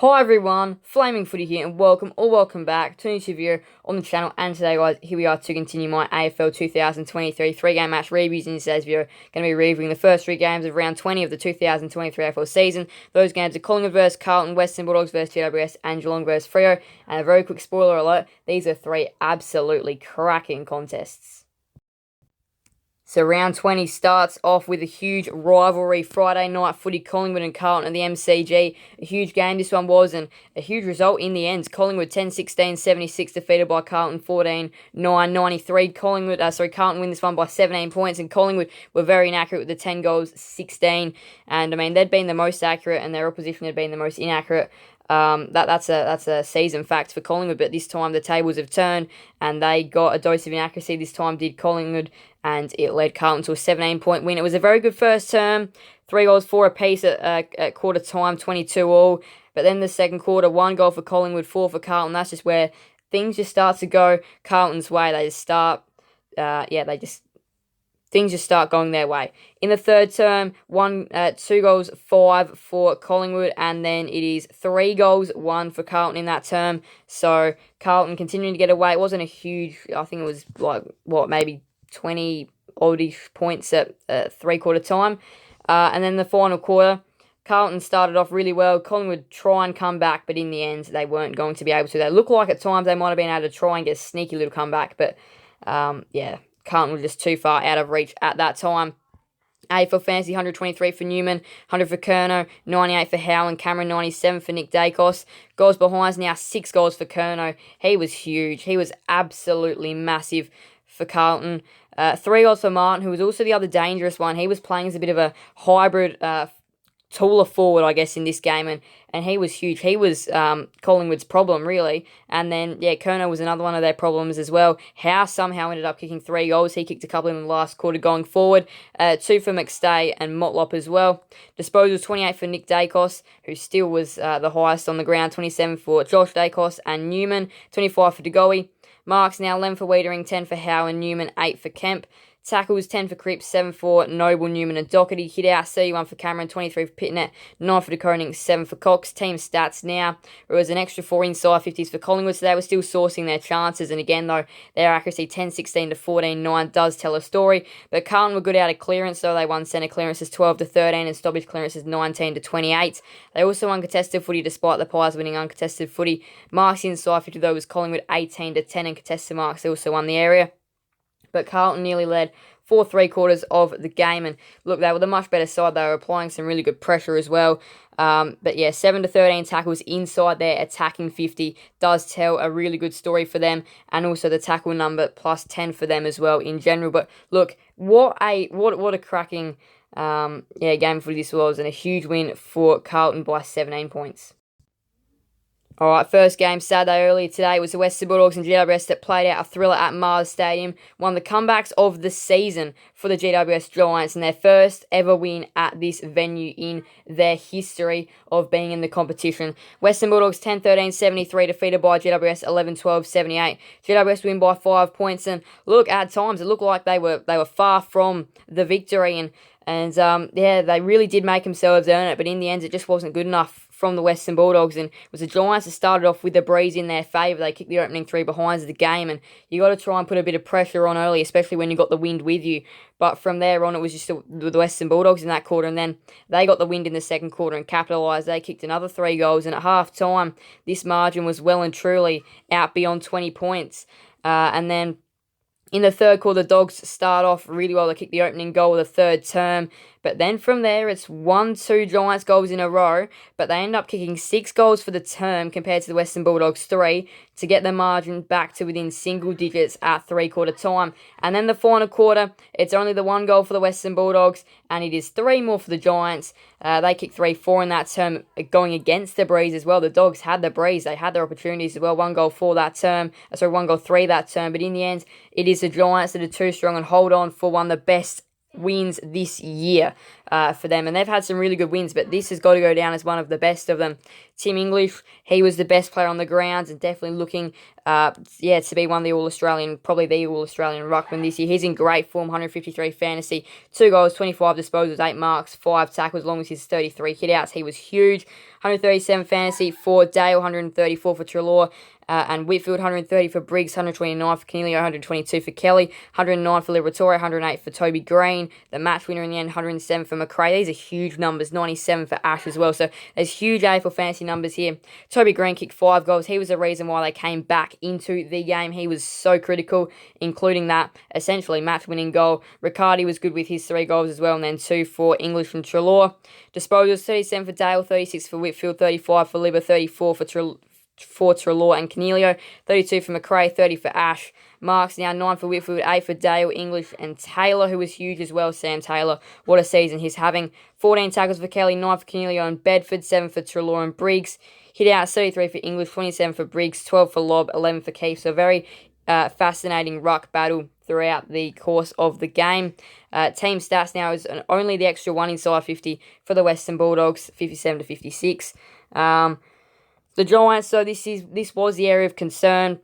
Hi everyone, Flaming Footy here and welcome back to a new video on the channel. And today guys, here we are to continue my AFL 2023 3-game match reviews. In today's video, going to be reviewing the first 3 games of round 20 of the 2023 AFL season. Those games are Collingwood VS Carlton, Western Bulldogs VS GWS and Geelong VS Freo. And a very quick spoiler alert, these are 3 absolutely cracking contests. So round 20 starts off with a huge rivalry, Friday night footy, Collingwood and Carlton at the MCG. A huge game this one was, and a huge result in the end. Collingwood 10-16-76 defeated by Carlton 14-9-93. Carlton win this one by 17 points, and Collingwood were very inaccurate with the 10 goals, 16. And I mean, they'd been the most accurate and their opposition had been the most inaccurate. That's a season fact for Collingwood, but this time the tables have turned and they got a dose of inaccuracy. This time did Collingwood, and it led Carlton to a 17-point win. It was a very good first term, 3 goals, 4 apiece at quarter time, 22 all. But then the second quarter, 1 goal for Collingwood, 4 for Carlton. That's just where things just start to go Carlton's way. They just start, things just start going their way. In the third term, 2 goals, 5 for Collingwood, and then it is 3 goals, 1 for Carlton in that term. So Carlton continuing to get away. It wasn't a huge, I think it was maybe 20 oddish points at three-quarter time. And then the final quarter, Carlton started off really well. Collingwood try and come back, but in the end, they weren't going to be able to. They looked like at times they might have been able to try and get a sneaky little comeback, but Carlton was just too far out of reach at that time. AFL Fantasy, 123 for Newman, 100 for Curnow, 98 for Howell and Cameron, 97 for Nick Dacos. Goals behind now, 6 goals for Curnow. He was huge. He was absolutely massive for Carlton. 3 goals for Martin, who was also the other dangerous one. He was playing as a bit of a hybrid taller forward, I guess, in this game, and he was huge. He was Collingwood's problem, really. And then, Curnow was another one of their problems as well. Howe somehow ended up kicking 3 goals. He kicked a couple in the last quarter going forward. 2 for McStay and Motlop as well. Disposals, 28 for Nick Dacos, who still was the highest on the ground. 27 for Josh Dacos and Newman. 25 for DeGoey. Marks now 11 for Wiedering, 10 for Howe and Newman, 8 for Kemp. Tackles, 10 for Cripps, 7 for Noble, Newman and Doherty. Hit out, 31 for Cameron, 23 for Pitnet, 9 for DeConing, 7 for Cox. Team stats now, it was an extra 4 inside 50s for Collingwood, so they were still sourcing their chances. And again, though, their accuracy, 10-16 to 14-9, does tell a story. But Carlton were good out of clearance, so they won centre clearances 12-13 and stoppage clearances 19-28. They also won contested footy despite the Pies winning uncontested footy. Marks inside 50, though, was Collingwood 18-10 and contested marks. They also won the area. But Carlton nearly led for 3/4 of the game. And look, they were the much better side. They were applying some really good pressure as well. 7-13 tackles inside their attacking 50 does tell a really good story for them. And also the tackle number plus 10 for them as well in general. But look, what a cracking game for this was, and a huge win for Carlton by 17 points. Alright, first game Saturday earlier today was the Western Bulldogs and GWS that played out a thriller at Mars Stadium. One of the comebacks of the season for the GWS Giants, and their first ever win at this venue in their history of being in the competition. Western Bulldogs 10-13-73 defeated by GWS 11-12-78. GWS win by 5 points, and look, at times it looked like they were far from the victory, and they really did make themselves earn it, but in the end it just wasn't good enough from the Western Bulldogs, and it was the Giants that started off with the breeze in their favour. They kicked the opening 3 behinds of the game, and you got to try and put a bit of pressure on early, especially when you got the wind with you. But from there on, it was just the Western Bulldogs in that quarter, and then they got the wind in the second quarter and capitalised. They kicked another 3 goals, and at half-time, this margin was well and truly out beyond 20 points. And then in the third quarter, the Dogs start off really well. They kick the opening goal of the third term. But then from there, it's 1-2 Giants goals in a row. But they end up kicking 6 goals for the term compared to the Western Bulldogs 3 to get the margin back to within single digits at 3/4 time. And then the final quarter, it's only the 1 goal for the Western Bulldogs, and it is 3 more for the Giants. They kicked 3-4 in that term, going against the breeze as well. The Dogs had the breeze. They had their opportunities as well. 1 goal for that term. 1 goal 3 that term. But in the end, it is the Giants that are too strong and hold on for one of the best wins this year. for them, and they've had some really good wins, but this has got to go down as one of the best of them. Tim English, he was the best player on the grounds and definitely looking, to be one of the All-Australian, probably the All-Australian ruckman this year. He's in great form, 153 fantasy, 2 goals, 25 disposals, 8 marks, 5 tackles, along with his 33 hitouts. He was huge. 137 fantasy for Dale, 134 for Treloar, and Whitfield, 130 for Briggs, 129 for Canelio, 122 for Kelly, 109 for Liberatore, 108 for Toby Green. The match winner in the end, 107 for McRae. These are huge numbers, 97 for Ash as well. So there's huge AFL fantasy numbers here. Toby Green kicked 5 goals. He was the reason why they came back into the game. He was so critical, including that essentially match-winning goal. Riccardi was good with his 3 goals as well, and then 2 for English from Treloar. Disposals, 37 for Dale, 36 for Whitfield, 35 for Libba, 34 for Treloar and Canelio, 32 for McRae, 30 for Ash. Marks now 9 for Whitfield, 8 for Dale, English and Taylor, who was huge as well. Sam Taylor, what a season he's having. 14 tackles for Kelly, 9 for Canelio and Bedford, 7 for Treloar and Briggs. Hit out 33 for English, 27 for Briggs, 12 for Lobb, 11 for Keefe. So very fascinating ruck battle throughout the course of the game. Team stats now is only the extra 1 inside 50 for the Western Bulldogs, 57 to 56. The Giants, so this was the area of concern.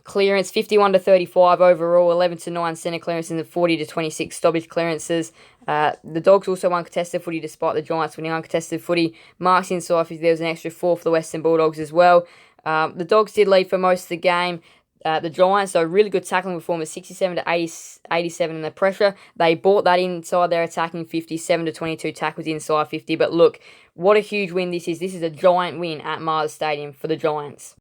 Clearance 51 to 35 overall, 11 to 9 centre clearances and 40 to 26 stoppage clearances. The Dogs also won contested footy despite the Giants winning uncontested footy. Marks inside 50, there was an extra 4 for the Western Bulldogs as well. The Dogs did lead for most of the game. The Giants, so really good tackling performance, 67 to 87 in the pressure. They bought that inside their attacking 50, 7 to 22 tackles inside 50. But look, what a huge win this is. This is a giant win at Mars Stadium for the Giants.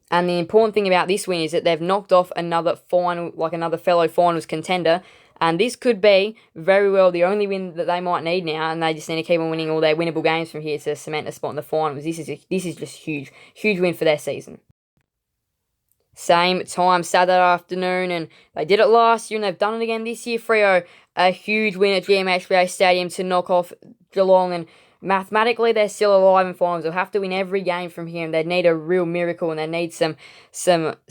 And the important thing about this win is that they've knocked off another fellow finals contender. And this could be very well the only win that they might need now, and they just need to keep on winning all their winnable games from here to cement a spot in the finals. This is just huge win for their season. Same time, Saturday afternoon, and they did it last year and they've done it again this year. Freo, a huge win at GMHBA Stadium to knock off Geelong, and mathematically they're still alive in finals. They'll have to win every game from here, and they need a real miracle, and they need some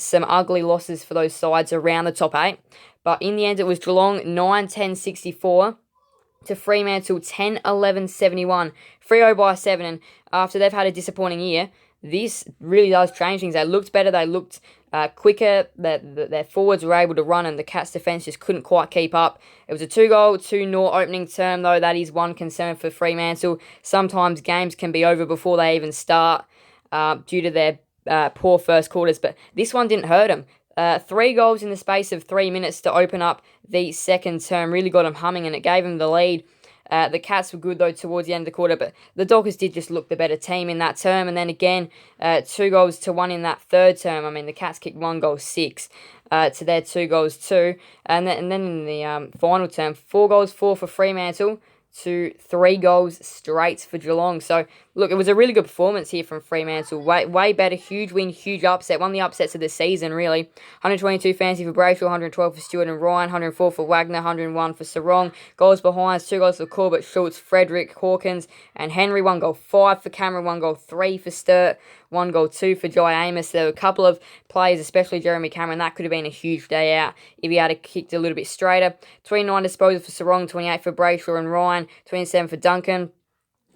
ugly losses for those sides around the top 8. But in the end, it was Geelong 9-10-64 to Fremantle 10-11-71. Freo by 7, and after they've had a disappointing year, this really does change things. They looked better, they looked quicker, their forwards were able to run, and the Cats' defence just couldn't quite keep up. It was a 2-goal, 2-0 opening term, though. That is one concern for Fremantle. Sometimes games can be over before they even start due to their poor first quarters, but this one didn't hurt them. 3 goals in the space of 3 minutes to open up the second term really got them humming, and it gave them the lead. The Cats were good, though, towards the end of the quarter, but the Dockers did just look the better team in that term. And then again, 2 goals to 1 in that third term. I mean, the Cats kicked 1 goal 6 to their 2 goals 2. And then in the final term, 4 goals 4 for Fremantle to 3 goals straight for Geelong. So, look, it was a really good performance here from Fremantle. Way better, huge win, huge upset. One of the upsets of the season, really. 122 fantasy for Brayshaw, 112 for Stewart and Ryan, 104 for Wagner, 101 for Sarong. Goals behind, 2 goals for Corbett, Schultz, Frederick, Hawkins, and Henry. 1 goal 5 for Cameron, 1 goal 3 for Sturt, 1 goal 2 for Jai Amos. There were a couple of players, especially Jeremy Cameron. That could have been a huge day out if he had kicked a little bit straighter. 29 disposals for Sarong, 28 for Brayshaw and Ryan, 27 for Duncan.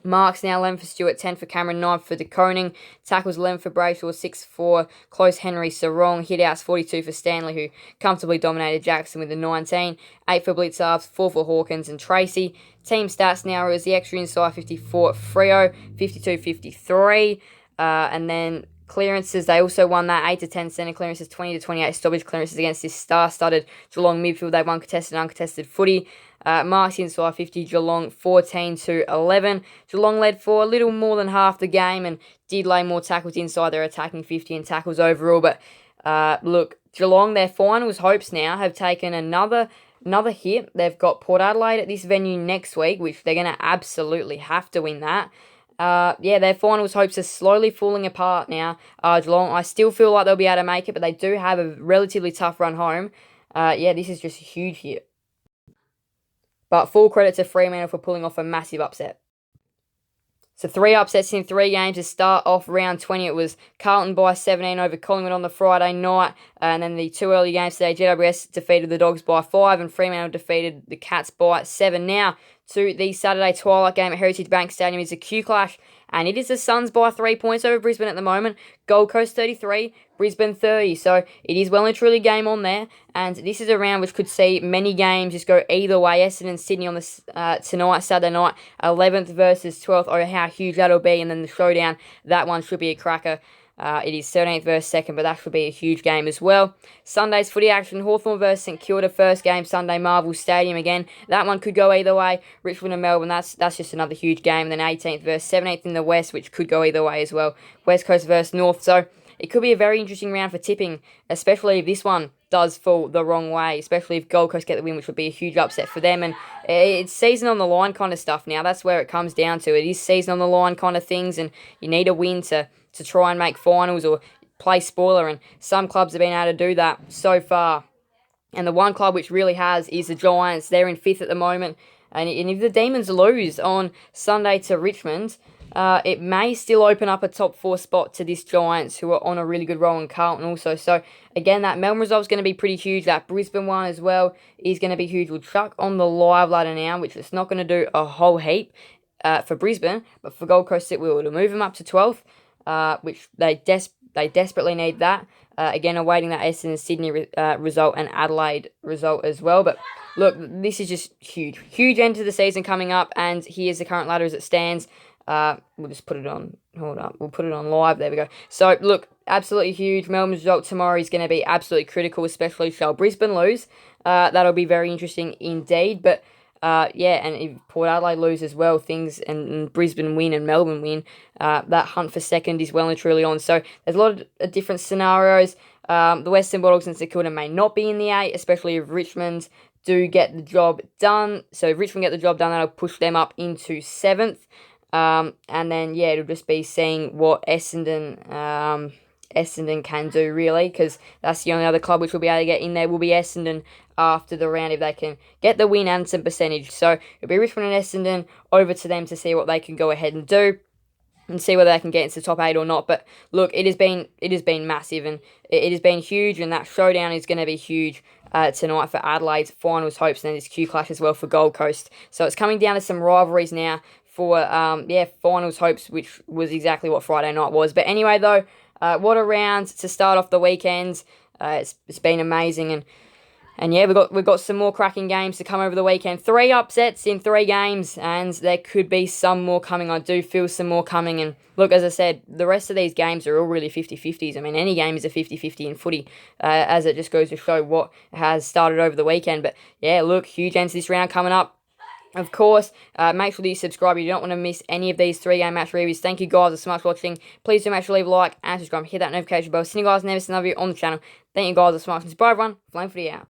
Marks now 11 for Stewart, 10 for Cameron, 9 for De Koning. Tackles 11 for Brayshaw, 6 for Close Henry Sarong. Hitouts 42 for Stanley, who comfortably dominated Jackson with a 19. 8 for Blitzarves, 4 for Hawkins and Tracy. Team stats now is the extra inside 54 Freo, 52-53. And then clearances, they also won that 8 to 10 centre clearances, 20 to 28 stoppage clearances against this star-studded Geelong midfield. They won contested and uncontested footy. Marks inside 50, Geelong 14-11. Geelong led for a little more than half the game and did lay more tackles inside their attacking 50 and tackles overall. But look, Geelong, their finals hopes now have taken another hit. They've got Port Adelaide at this venue next week, which they're going to absolutely have to win that. Their finals hopes are slowly falling apart now. Geelong, I still feel like they'll be able to make it, but they do have a relatively tough run home. This is just a huge hit. But full credit to Fremantle for pulling off a massive upset. So 3 upsets in 3 games to start off round 20. It was Carlton by 17 over Collingwood on the Friday night. And then the 2 early games today, GWS defeated the Dogs by 5 and Fremantle defeated the Cats by 7. Now, to the Saturday twilight game at Heritage Bank Stadium is a Q Clash, and it is the Suns by 3 points over Brisbane at the moment. Gold Coast 33, Brisbane 30. So it is well and truly game on there, and this is a round which could see many games just go either way. Essendon Sydney on the tonight, Saturday night, 11th versus 12th. Oh, how huge that'll be, and then the showdown, that one should be a cracker. It is 13th versus 2nd, but that should be a huge game as well. Sunday's footy action, Hawthorn versus St Kilda, first game, Sunday, Marvel Stadium again. That one could go either way. Richmond and Melbourne, that's just another huge game. And then 18th versus 17th in the West, which could go either way as well. West Coast versus North. So it could be a very interesting round for tipping, especially if this one does fall the wrong way, especially if Gold Coast get the win, which would be a huge upset for them. And it's season on the line kind of stuff now. That's where it comes down to. It is season on the line kind of things, and you need a win to try and make finals or play spoiler, and some clubs have been able to do that so far. And the one club which really has is the Giants. They're in 5th at the moment, and if the Demons lose on Sunday to Richmond, it may still open up a top 4 spot to this Giants, who are on a really good roll, in Carlton also. So again, that Melbourne result is going to be pretty huge. That Brisbane one as well is going to be huge. We'll chuck on the live ladder now, which is not going to do a whole heap for Brisbane, but for Gold Coast it will. It'll move them up to 12th. Which they desperately need that. Again, awaiting that Essendon Sydney result and Adelaide result as well. But look, this is just huge. Huge end to the season coming up, and here's the current ladder as it stands. We'll just put it on, hold up, we'll put it on live, there we go. So, look, absolutely huge. Melbourne's result tomorrow is going to be absolutely critical, especially shall Brisbane lose. That'll be very interesting indeed, but yeah, and if Port Adelaide lose as well, things, and Brisbane win and Melbourne win, that hunt for second is well and truly on. So there's a lot of different scenarios. The Western Bulldogs and St Kilda may not be in the 8, especially if Richmond do get the job done. So if Richmond get the job done, that'll push them up into 7th. And then, yeah, it'll just be seeing what Essendon can do, really, because that's the only other club which will be able to get in there will be Essendon after the round if they can get the win and some percentage. So it'll be Richmond and Essendon, over to them to see what they can go ahead and do and see whether they can get into the top 8 or not. But look, it has been massive, and it has been huge, and that showdown is going to be huge tonight for Adelaide's finals hopes, and then this Q Clash as well for Gold Coast. So it's coming down to some rivalries now for finals hopes, which was exactly what Friday night was. But anyway, though, what a round to start off the weekend. It's been amazing, and yeah, we've got some more cracking games to come over the weekend. 3 upsets in 3 games, and there could be some more coming. I do feel some more coming. And look, as I said, the rest of these games are all really 50-50s. I mean, any game is a 50-50 in footy, as it just goes to show what has started over the weekend. But yeah, look, huge ends this round coming up. Of course, make sure that you subscribe. You don't want to miss any of these 3-game match reviews. Thank you guys so much for watching. Please do make sure to leave a like and subscribe. Hit that notification bell. See you guys never see another video on the channel. Thank you guys so much. Bye everyone. Flame Footy out.